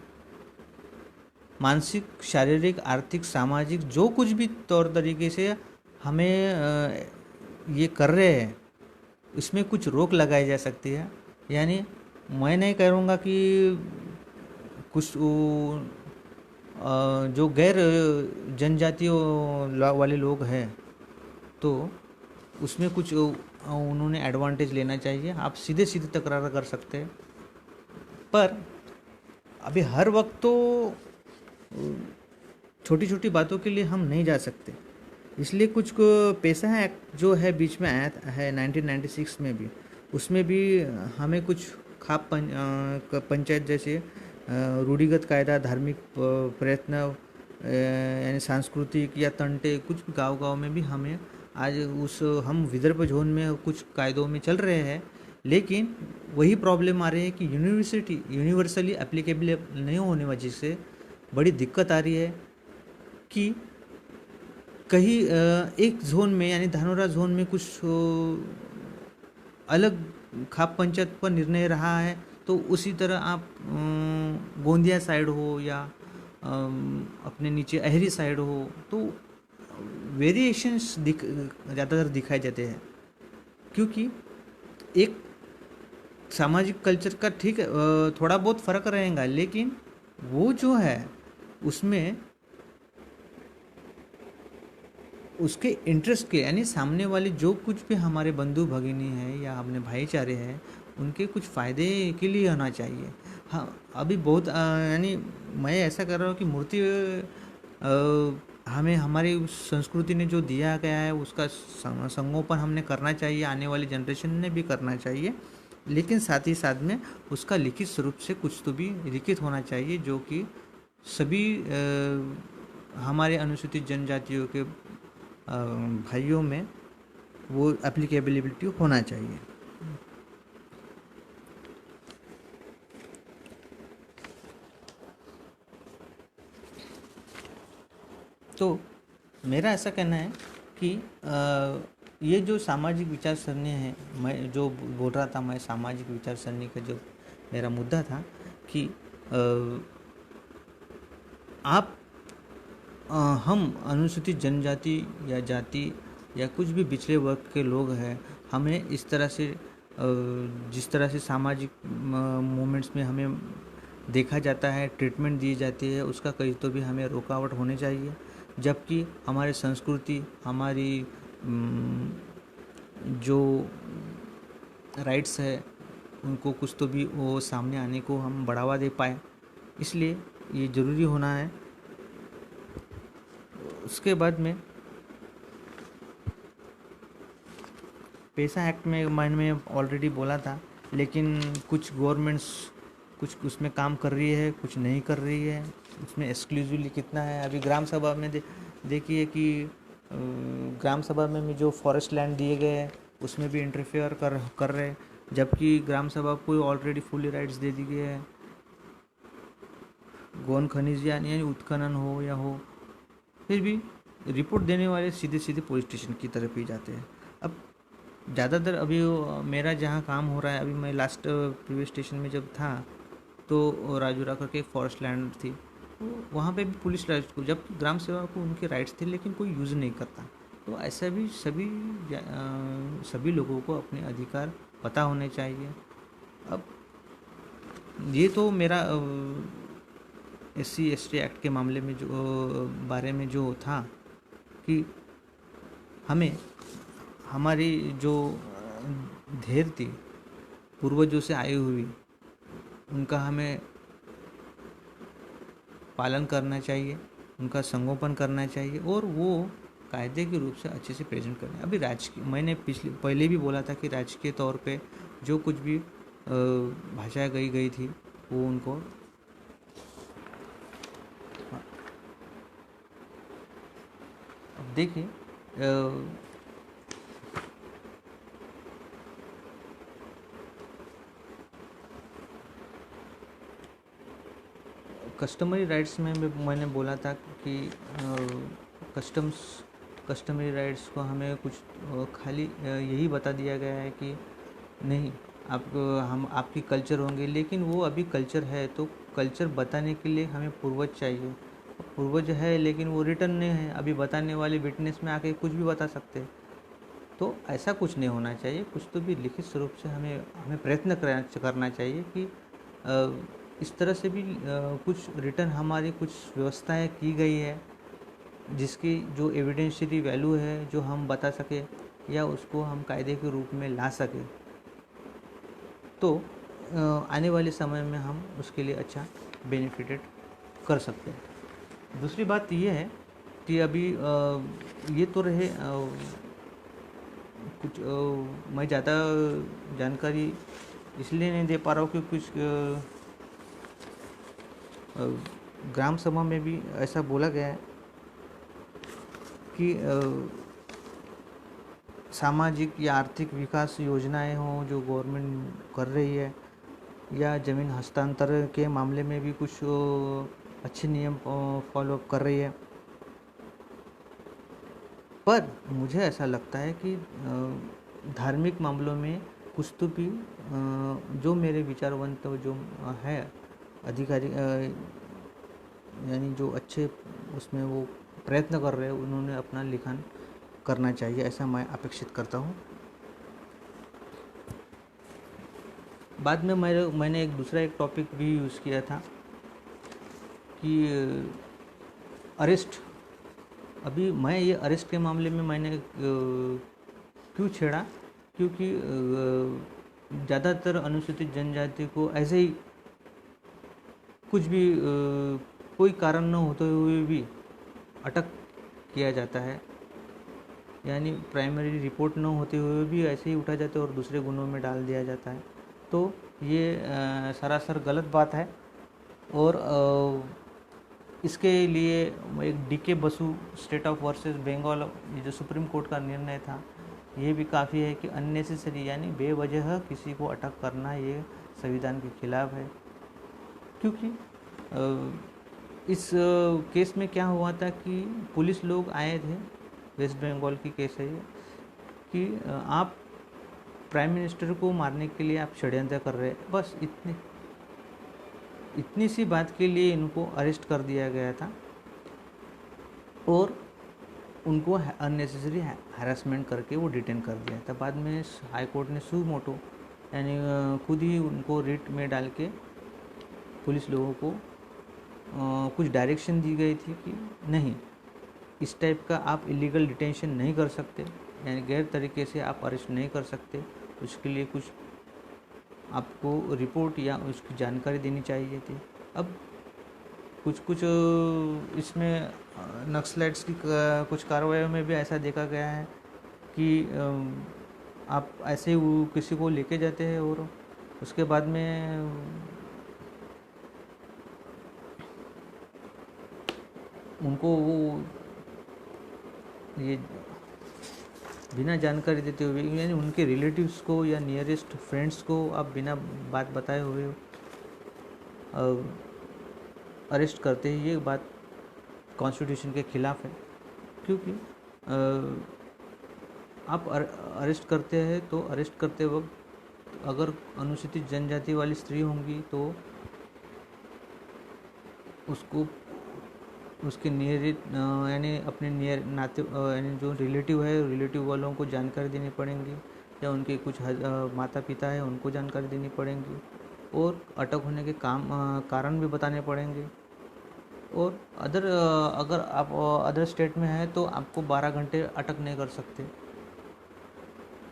मानसिक, शारीरिक, आर्थिक, सामाजिक जो कुछ भी तौर तरीके से हमें ये कर रहे हैं इसमें कुछ रोक लगाई जा सकती है। यानी मैं नहीं करूँगा कि कुछ जो गैर जनजातियों वाले लोग हैं तो उसमें कुछ उन्होंने एडवांटेज लेना चाहिए, आप सीधे तकरार कर सकते हैं। पर अभी हर वक्त तो छोटी छोटी बातों के लिए हम नहीं जा सकते, इसलिए कुछ पैसा एक्ट जो है बीच में आया है 1996 में भी, उसमें भी हमें कुछ खाप पंचायत जैसे रूढ़िगत कायदा, धार्मिक प्रयत्न यानी सांस्कृतिक या तंटे कुछ भी गांव-गांव में भी हमें आज उस हम विदर्भ जोन में कुछ कायदों में चल रहे हैं, लेकिन वही प्रॉब्लम आ रही है कि यूनिवर्सली एप्लीकेबल नहीं होने वजह से बड़ी दिक्कत आ रही है कि कहीं एक जोन में यानी धानोरा जोन में कुछ अलग खाप पंचायत पर निर्णय रहा है, तो उसी तरह आप गोंदिया साइड हो या अपने नीचे अहरी साइड हो, तो वेरिएशंस ज़्यादातर दिखाए जाते हैं, क्योंकि एक सामाजिक कल्चर का ठीक है थोड़ा बहुत फ़र्क रहेगा, लेकिन वो जो है उसमें उसके इंटरेस्ट के यानी सामने वाले जो कुछ भी हमारे बंधु भगिनी हैं या अपने भाईचारे हैं, उनके कुछ फ़ायदे के लिए होना चाहिए। हाँ, अभी बहुत यानी मैं ऐसा कर रहा हूँ कि मूर्ति हमें हमारी उस संस्कृति ने जो दिया गया है उसका संगोपन हमने करना चाहिए, आने वाली जनरेशन ने भी करना चाहिए, लेकिन साथ ही साथ में उसका लिखित स्वरूप से कुछ तो भी लिखित होना चाहिए, जो कि सभी हमारे अनुसूचित जनजातियों के भाइयों में वो एप्लीकेबिलिटी होना चाहिए। तो मेरा ऐसा कहना है कि ये जो सामाजिक विचारसरणी है, मैं जो बोल रहा था, मैं सामाजिक विचारसरणी का जो मेरा मुद्दा था कि हम अनुसूचित जनजाति या जाति या कुछ भी पिछड़े वर्ग के लोग हैं, हमें इस तरह से जिस तरह से सामाजिक मूवमेंट्स में हमें देखा जाता है, ट्रीटमेंट दी जाती है, उसका कहीं तो भी हमें रुकावट होनी चाहिए, जबकि हमारी संस्कृति, हमारी जो राइट्स है उनको कुछ तो भी वो सामने आने को हम बढ़ावा दे पाए, इसलिए ये ज़रूरी होना है। उसके बाद में पैसा एक्ट में मैंने ऑलरेडी बोला था, लेकिन कुछ गवर्नमेंट्स कुछ उसमें काम कर रही है, कुछ नहीं कर रही है, उसमें एक्सक्लूसिवली कितना है। अभी ग्राम सभा में देखिए कि ग्राम सभा में जो फॉरेस्ट लैंड दिए गए हैं उसमें भी इंटरफेयर कर रहे हैं, जबकि ग्राम सभा को ऑलरेडी फुली राइट्स दे दी गए हैं। गौन खनिज यानी उत्खनन हो या हो, फिर भी रिपोर्ट देने वाले सीधे सीधे पुलिस स्टेशन की तरफ ही जाते हैं। अब ज़्यादातर अभी मेरा जहाँ काम हो रहा है, अभी मैं लास्ट प्रीवियस स्टेशन में जब था तो राजूरा करके एक फॉरेस्ट लैंड थी, वहाँ पे भी पुलिस राइट्स को, जब ग्राम सेवा को उनके राइट्स थे लेकिन कोई यूज़ नहीं करता। तो ऐसा भी सभी लोगों को अपने अधिकार पता होने चाहिए। अब ये तो मेरा SC/ST एक्ट के मामले में जो बारे में जो था कि हमें हमारी जो धैर्य थी पूर्वजों से आई हुई, उनका हमें पालन करना चाहिए, उनका संगोपन करना चाहिए और वो कायदे के रूप से अच्छे से प्रेजेंट करना। अभी राजकीय, मैंने पहले भी बोला था कि राजकीय तौर पे जो कुछ भी भाषा गई थी वो उनको अब देखिए कस्टमरी राइट्स में मैंने बोला था कि कस्टमरी राइट्स को हमें कुछ खाली यही बता दिया गया है कि नहीं, हम आपकी कल्चर होंगे, लेकिन वो अभी कल्चर है तो कल्चर बताने के लिए हमें पूर्वज चाहिए। पूर्वज है लेकिन वो रिटर्न नहीं है, अभी बताने वाले विटनेस में आके कुछ भी बता सकते हैं। तो ऐसा कुछ नहीं होना चाहिए, कुछ तो भी लिखित स्वरूप से हमें प्रयत्न करना चाहिए कि इस तरह से भी कुछ रिटर्न हमारी कुछ व्यवस्थाएं की गई है जिसकी जो एविडेंशियरी वैल्यू है जो हम बता सके या उसको हम कायदे के रूप में ला सके, तो आने वाले समय में हम उसके लिए अच्छा बेनिफिटेड कर सकते हैं। दूसरी बात ये है कि अभी ये तो रहे कुछ मैं ज़्यादा जानकारी इसलिए नहीं दे पा रहा हूँ कि कुछ ग्राम सभा में भी ऐसा बोला गया है कि सामाजिक या आर्थिक विकास योजनाएं हों जो गवर्नमेंट कर रही है, या ज़मीन हस्तांतरण के मामले में भी कुछ अच्छे नियम फॉलो कर रही है। पर मुझे ऐसा लगता है कि धार्मिक मामलों में कुछ तो भी जो मेरे विचारवंत जो है अधिकारी, यानी जो अच्छे उसमें वो प्रयत्न कर रहे हैं, उन्होंने अपना लिखान करना चाहिए, ऐसा मैं अपेक्षित करता हूँ। बाद में मैंने एक दूसरा टॉपिक भी यूज़ किया था कि अरेस्ट। अभी मैं ये अरेस्ट के मामले में मैंने क्यों छेड़ा, क्योंकि ज़्यादातर अनुसूचित जनजाति को ऐसे ही कुछ भी कोई कारण न होते हुए भी अटक किया जाता है, यानी प्राइमरी रिपोर्ट न होते हुए भी ऐसे ही उठा जाता है और दूसरे गुनों में डाल दिया जाता है। तो ये सरासर गलत बात है। और इसके लिए एक D K Basu state of versus Bengal, ये जो सुप्रीम कोर्ट का निर्णय था, ये भी काफ़ी है कि अननेसेसरी यानी बेवजह किसी को अटक करना ये संविधान के खिलाफ है। क्योंकि इस केस में क्या हुआ था कि पुलिस लोग आए थे, वेस्ट बंगाल की केस है ये, कि आप प्राइम मिनिस्टर को मारने के लिए आप षड्यंत्र कर रहे हैं, बस इतनी सी बात के लिए इनको अरेस्ट कर दिया गया था और उनको अननेसेसरी हैरेसमेंट करके वो डिटेन कर दिया था। बाद में हाई कोर्ट ने सू मोटो यानी खुद ही उनको रिट में डाल के पुलिस लोगों को कुछ डायरेक्शन दी गई थी कि नहीं, इस टाइप का आप इलीगल डिटेंशन नहीं कर सकते, यानी गैर तरीके से आप अरेस्ट नहीं कर सकते, उसके लिए कुछ आपको रिपोर्ट या उसकी जानकारी देनी चाहिए थी। अब कुछ इसमें नक्सलाइट्स की कुछ कार्रवाइयों में भी ऐसा देखा गया है कि आप ऐसे ही किसी को लेके जाते हैं और उसके बाद में उनको वो ये बिना जानकारी देते हुए, यानी उनके रिलेटिव्स को या नियरेस्ट फ्रेंड्स को आप बिना बात बताए हुए अरेस्ट करते हैं, ये बात कॉन्स्टिट्यूशन के खिलाफ है। क्योंकि आप अरेस्ट करते हैं तो अरेस्ट करते वक्त अगर अनुसूचित जनजाति वाली स्त्री होंगी तो उसको उसके नियर यानी अपने नियर नाते यानी जो रिलेटिव है, रिलेटिव वालों को जानकारी देनी पड़ेंगी, या उनके कुछ माता पिता है उनको जानकारी देनी पड़ेंगी, और अटक होने के कारण भी बताने पड़ेंगे। और अगर आप अदर स्टेट में है तो आपको 12 घंटे अटक नहीं कर सकते,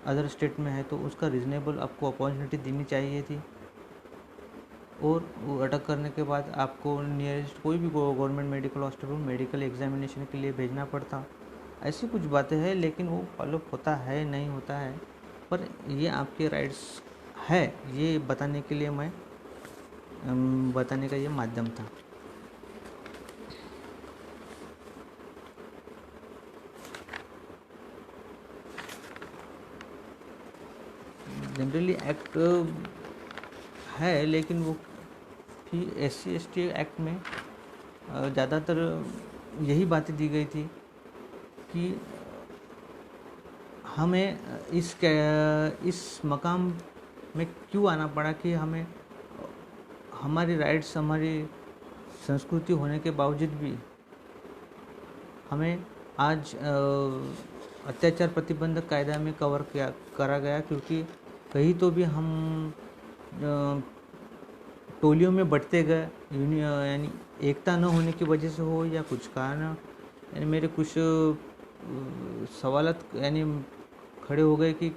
अदर स्टेट में है तो उसका रीज़नेबल आपको अपॉर्चुनिटी देनी चाहिए थी। और वो अटक करने के बाद आपको नियरेस्ट कोई भी government medical hospital medical examination के लिए भेजना पड़ता। ऐसी कुछ बातें हैं, लेकिन वो फॉलो होता है नहीं होता है, पर ये आपके राइट्स है, ये बताने के लिए मैं बताने का ये माध्यम था। जनरली एक्ट है, लेकिन वो कि SC/ST एक्ट में ज़्यादातर यही बातें दी गई थी कि हमें इस मकाम में क्यों आना पड़ा, कि हमें हमारी राइट्स, हमारी संस्कृति होने के बावजूद भी हमें आज अत्याचार प्रतिबंधक कायदा में करा गया, क्योंकि कहीं तो भी हम टोलियों में बढ़ते गए, यानी एकता न होने की वजह से हो या कुछ कारण, यानी मेरे कुछ सवाल यानी खड़े हो गए कि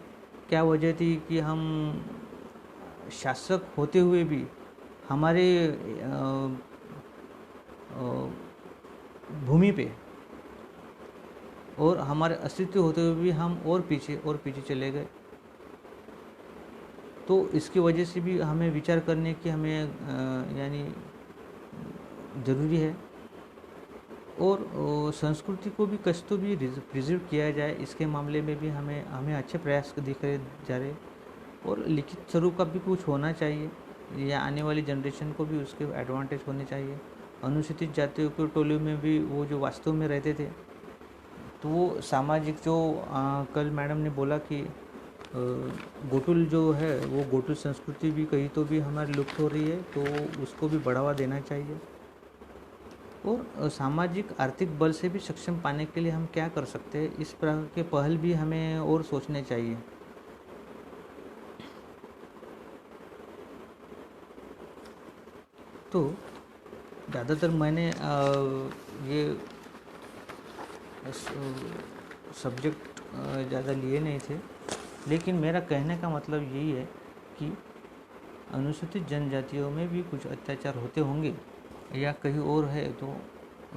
क्या वजह थी कि हम शासक होते हुए भी हमारे भूमि पे और हमारे अस्तित्व होते हुए भी हम और पीछे चले गए। तो इसकी वजह से भी हमें विचार करने की, हमें यानी ज़रूरी है। और संस्कृति को भी कष्ट तो भी प्रिजर्व किया जाए, इसके मामले में भी हमें हमें अच्छे प्रयास दिखे जा रहे। और लिखित स्वरूप का भी कुछ होना चाहिए, या आने वाली जनरेशन को भी उसके एडवांटेज होने चाहिए। अनुसूचित जातियों के टोली में भी वो जो वास्तव में रहते थे, तो वो सामाजिक जो कल मैडम ने बोला कि गोटुल जो है वो गोटुल संस्कृति भी कहीं तो भी हमारी लुप्त हो रही है, तो उसको भी बढ़ावा देना चाहिए। और सामाजिक आर्थिक बल से भी सक्षम पाने के लिए हम क्या कर सकते हैं, इस प्रकार के पहल भी हमें और सोचने चाहिए। तो ज़्यादातर मैंने ये सब्जेक्ट ज़्यादा लिए नहीं थे, लेकिन मेरा कहने का मतलब यही है कि अनुसूचित जनजातियों में भी कुछ अत्याचार होते होंगे या कहीं और है, तो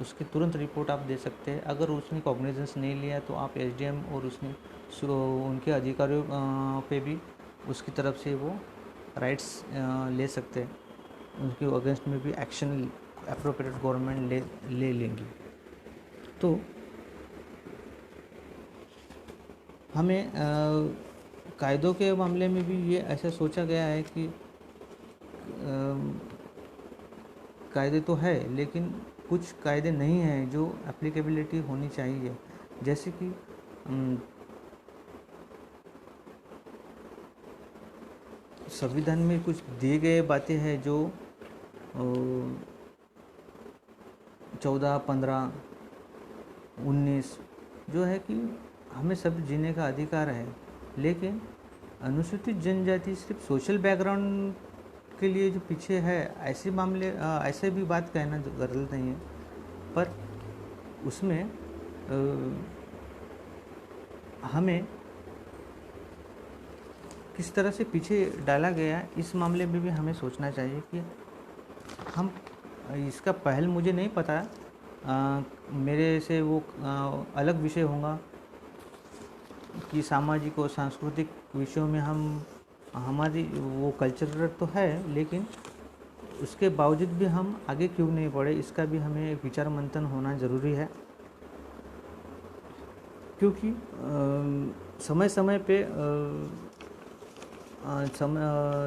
उसकी तुरंत रिपोर्ट आप दे सकते हैं। अगर उसने कॉग्निजेंस नहीं लिया तो आप एसडीएम और उसने उनके अधिकारियों पे भी उसकी तरफ से वो राइट्स ले सकते हैं, उनके अगेंस्ट में भी एक्शन अप्रोप्रिएट गवर्नमेंट ले लेंगी। तो हमें कायदों के मामले में भी ये ऐसा सोचा गया है कि कायदे तो है, लेकिन कुछ कायदे नहीं हैं जो एप्लीकेबिलिटी होनी चाहिए। जैसे कि संविधान में कुछ दिए गए बातें हैं जो 14, 15, 19 जो है कि हमें सब जीने का अधिकार है, लेकिन अनुसूचित जनजाति सिर्फ सोशल बैकग्राउंड के लिए जो पीछे है, ऐसे मामले ऐसे भी बात कहना गलत नहीं है, पर उसमें हमें किस तरह से पीछे डाला गया, इस मामले में भी हमें सोचना चाहिए कि हम इसका पहल मुझे नहीं पता, मेरे से वो अलग विषय होगा कि सामाजिक और सांस्कृतिक विषयों में हम हमारी वो कल्चर तो है, लेकिन उसके बावजूद भी हम आगे क्यों नहीं बढ़े, इसका भी हमें विचार मंथन होना ज़रूरी है। क्योंकि समय समय पे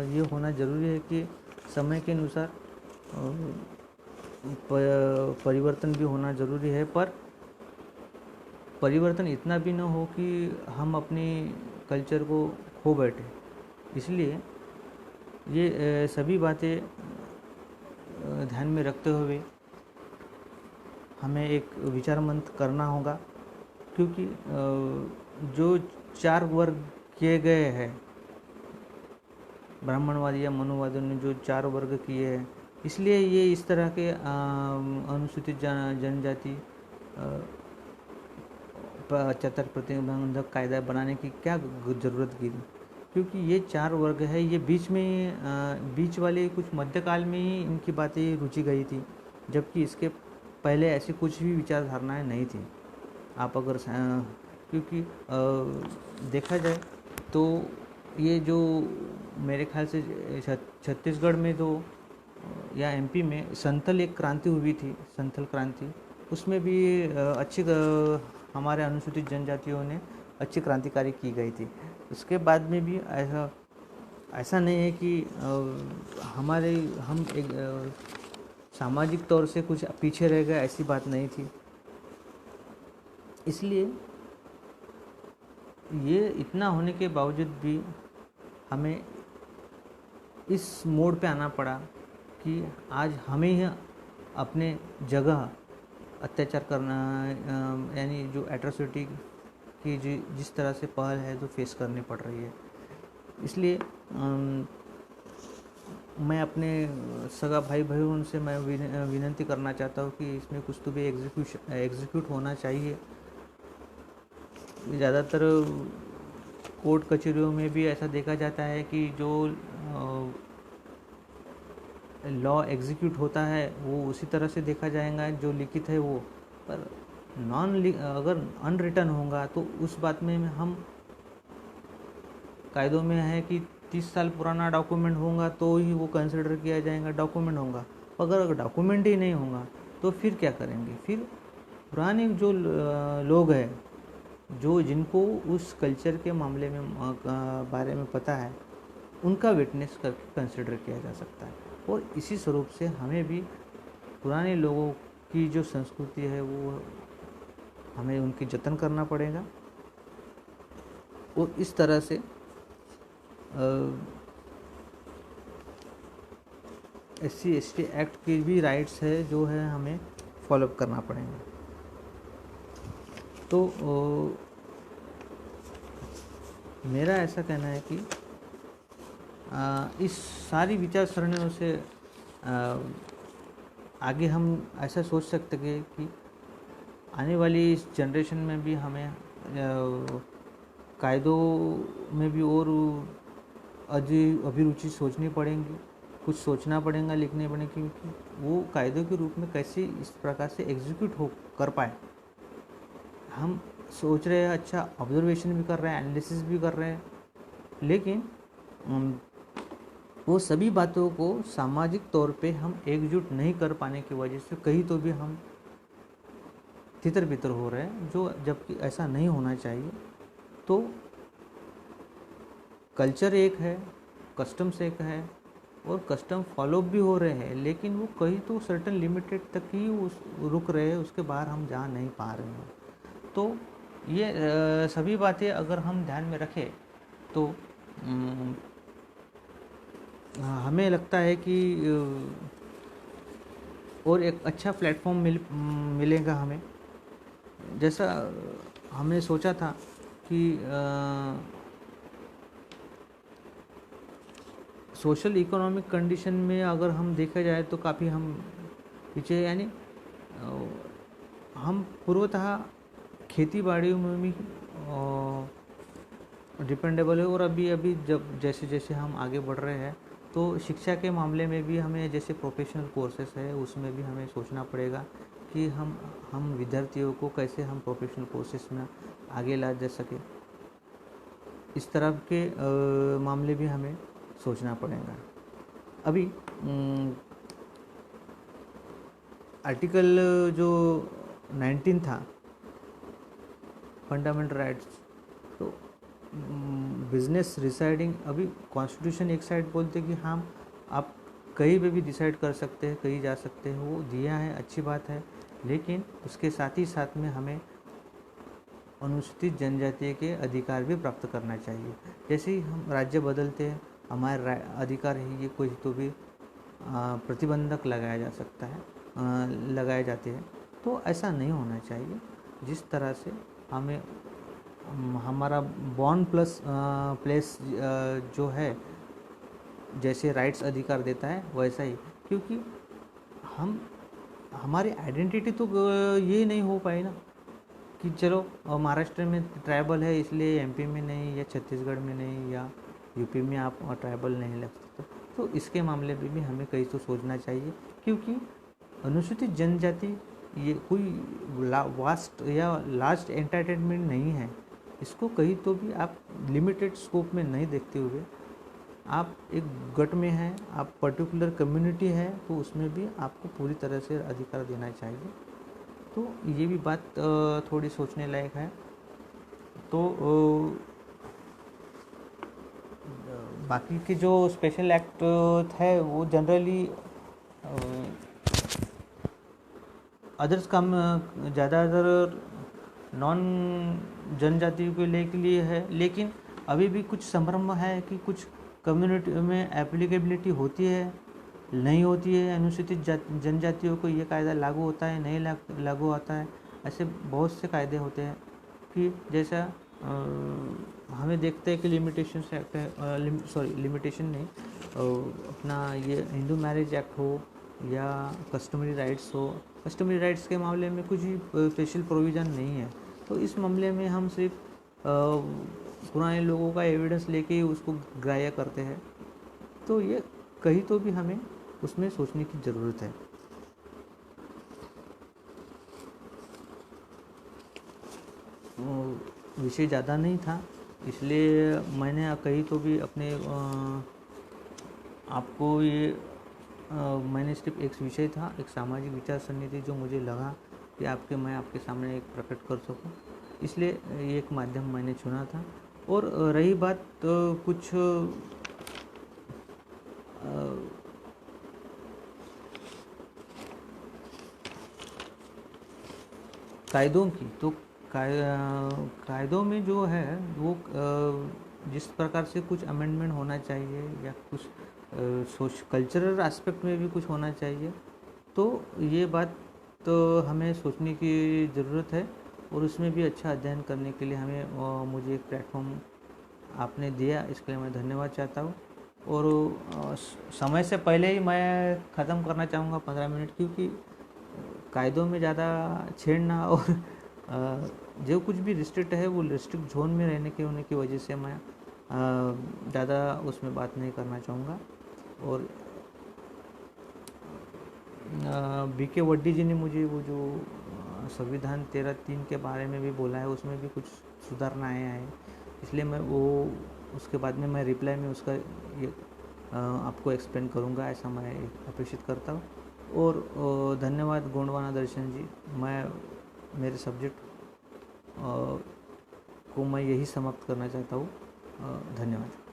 ये होना ज़रूरी है कि समय के अनुसार परिवर्तन भी होना ज़रूरी है, पर परिवर्तन इतना भी न हो कि हम अपनी कल्चर को खो बैठे। इसलिए ये सभी बातें ध्यान में रखते हुए हमें एक विचार मंथन करना होगा। क्योंकि जो 4 वर्ग किए गए हैं, ब्राह्मणवादी या मनुवादियों ने जो 4 वर्ग किए हैं, इसलिए ये इस तरह के अनुसूचित जनजाति 75 प्रतिबंधक कायदा बनाने की क्या ज़रूरत की थी। क्योंकि ये 4 वर्ग है, ये बीच वाले कुछ मध्यकाल में ही इनकी बातें रुचि गई थी, जबकि इसके पहले ऐसी कुछ भी विचारधारणाएं नहीं थी। आप अगर क्योंकि देखा जाए तो ये जो मेरे ख्याल से छत्तीसगढ़ में तो या एमपी में संथल एक क्रांति हुई थी, संथल क्रांति, उसमें भी अच्छी हमारे अनुसूचित जनजातियों ने अच्छी क्रांतिकारी की गई थी। उसके बाद में भी ऐसा नहीं है कि हम एक सामाजिक तौर से कुछ पीछे रह गए, ऐसी बात नहीं थी। इसलिए ये इतना होने के बावजूद भी हमें इस मोड़ पे आना पड़ा कि आज हमें ही अपने जगह अत्याचार करना, यानी जो एट्रोसिटी की जिस तरह से पहल है जो फेस करनी पड़ रही है। इसलिए मैं अपने सगा भाई बहनों से मैं विनती करना चाहता हूँ कि इसमें कुछ तो भी एग्जीक्यूट होना चाहिए। ज़्यादातर कोर्ट कचहरियों में भी ऐसा देखा जाता है कि जो लॉ एग्जीक्यूट होता है वो उसी तरह से देखा जाएगा जो लिखित है वो, पर अगर अनरिटन होगा तो उस बात में हम कायदों में है कि 30 साल पुराना डॉक्यूमेंट होगा तो ही वो कंसिडर किया जाएगा डॉक्यूमेंट होगा। अगर डॉक्यूमेंट ही नहीं होगा तो फिर क्या करेंगे? फिर पुराने जो लोग हैं, जो जिनको उस कल्चर के मामले में बारे में पता है, उनका विटनेस करके कंसिडर किया जा सकता है। और इसी स्वरूप से हमें भी पुराने लोगों की जो संस्कृति है वो हमें उनकी जतन करना पड़ेगा। और इस तरह से SC/ST एक्ट की भी राइट्स है जो है हमें फॉलोअप करना पड़ेगा। तो मेरा ऐसा कहना है कि इस सारी विचार सरणियों से आगे हम ऐसा सोच सकते हैं कि आने वाली इस जनरेशन में भी हमें कायदों में भी और अभिरुचि सोचनी पड़ेगी, कुछ सोचना पड़ेगा, लिखने पड़ेंगे, क्योंकि वो कायदों के रूप में कैसे इस प्रकार से एग्जीक्यूट हो कर पाए। हम सोच रहे हैं, अच्छा ऑब्जर्वेशन भी कर रहे हैं, एनालिसिस भी कर रहे हैं, लेकिन वो सभी बातों को सामाजिक तौर पे हम एकजुट नहीं कर पाने की वजह से कहीं तो भी हम तितर बितर हो रहे हैं, जो जबकि ऐसा नहीं होना चाहिए। तो कल्चर एक है, कस्टम्स एक है, और कस्टम फॉलो भी हो रहे हैं, लेकिन वो कहीं तो सर्टन लिमिटेड तक ही रुक रहे हैं, उसके बाहर हम जा नहीं पा रहे हैं। तो ये सभी बातें अगर हम ध्यान में रखें तो हमें लगता है कि और एक अच्छा प्लेटफॉर्म मिलेगा हमें। जैसा हमने सोचा था कि सोशल इकोनॉमिक कंडीशन में अगर हम देखा जाए तो काफ़ी हम पीछे, यानी हम पूर्वतः खेती बाड़ी में भी डिपेंडेबल है। और अभी जब जैसे जैसे हम आगे बढ़ रहे हैं तो शिक्षा के मामले में भी हमें, जैसे प्रोफेशनल कोर्सेस है, उसमें भी हमें सोचना पड़ेगा कि हम विद्यार्थियों को कैसे हम प्रोफेशनल कोर्सेस में आगे ला जा सके। इस तरह के मामले भी हमें सोचना पड़ेगा। अभी आर्टिकल जो 19 था, फंडामेंटल राइट्स, तो बिजनेस रिसाइडिंग, अभी कॉन्स्टिट्यूशन एक साइड बोलते कि हम आप कहीं पे भी डिसाइड कर सकते हैं, कहीं जा सकते हैं, वो दिया है, अच्छी बात है, लेकिन उसके साथ ही साथ में हमें अनुसूचित जनजाति के अधिकार भी प्राप्त करना चाहिए। जैसे ही हम राज्य बदलते हैं, हमारे अधिकार है ये कोई तो भी प्रतिबंधक लगाया जा सकता है, लगाए जाते हैं। तो ऐसा नहीं होना चाहिए। जिस तरह से हमें हमारा बॉर्न प्लस प्लेस जो है, जैसे राइट्स अधिकार देता है वैसा ही, क्योंकि हमारी आइडेंटिटी तो ये नहीं हो पाई ना कि चलो महाराष्ट्र में ट्राइबल है इसलिए MP में नहीं, या छत्तीसगढ़ में नहीं, या UP में आप ट्राइबल नहीं लग सकते। तो इसके मामले में भी हमें कहीं तो सोचना चाहिए, क्योंकि अनुसूचित जनजाति ये कोई वास्ट या लास्ट एंटरटेनमेंट नहीं है। इसको कहीं तो भी आप लिमिटेड स्कोप में नहीं देखते हुए, आप एक गट में हैं, आप पर्टिकुलर कम्युनिटी है, तो उसमें भी आपको पूरी तरह से अधिकार देना चाहिए। तो ये भी बात थोड़ी सोचने लायक है। तो बाकी के जो स्पेशल एक्ट है वो जनरली अदर्स कम ज़्यादातर नॉन जनजातियों के लिए है, लेकिन अभी भी कुछ संभ्रम है कि कुछ कम्युनिटी में एप्लीकेबिलिटी होती है, नहीं होती है। अनुसूचित जनजातियों को ये कायदा लागू होता है, नहीं लागू होता है। ऐसे बहुत से कायदे होते हैं कि जैसा हमें देखते हैं कि लिमिटेशन एक्ट है, लिमिटेशन नहीं, अपना ये हिंदू मैरिज एक्ट हो या कस्टमरी राइट्स हो। कस्टमरी राइट्स के मामले में कुछ ही स्पेशल प्रोविज़न नहीं है। तो इस मामले में हम सिर्फ पुराने लोगों का एविडेंस लेके ही उसको ग्राह्य करते हैं। तो ये कहीं तो भी हमें उसमें सोचने की ज़रूरत है। विषय ज़्यादा नहीं था, इसलिए मैंने कहीं तो भी अपने आपको ये मैंने सिर्फ एक विषय था, एक सामाजिक विचार सरणी थी जो मुझे लगा कि मैं आपके सामने एक प्रकट कर सकूं, इसलिए ये एक माध्यम मैंने चुना था। और रही बात कुछ कायदों की, तो कायदों में जो है वो जिस प्रकार से कुछ अमेंडमेंट होना चाहिए या कुछ कल्चरल एस्पेक्ट में भी कुछ होना चाहिए, तो ये बात तो हमें सोचने की ज़रूरत है और उसमें भी अच्छा अध्ययन करने के लिए मुझे एक प्लेटफॉर्म आपने दिया, इसके लिए मैं धन्यवाद चाहता हूँ। और समय से पहले ही मैं ख़त्म करना चाहूँगा 15 मिनट, क्योंकि कायदों में ज़्यादा छेड़ना और जो कुछ भी रिस्ट्रिक्ट है वो रिस्ट्रिक्ट जोन में रहने के होने की वजह से मैं ज़्यादा उसमें बात नहीं करना चाहूँगा। और बीके वड्डी जी ने मुझे वो जो संविधान 13(3) के बारे में भी बोला है, उसमें भी कुछ सुधारनाएँ हैं, इसलिए मैं वो उसके बाद में मैं रिप्लाई में उसका ये आपको एक्सप्लेन करूँगा, ऐसा मैं अपेक्षित करता हूँ। और धन्यवाद गोंडवाना दर्शन जी। मैं मेरे सब्जेक्ट को मैं यही समाप्त करना चाहता हूँ। धन्यवाद।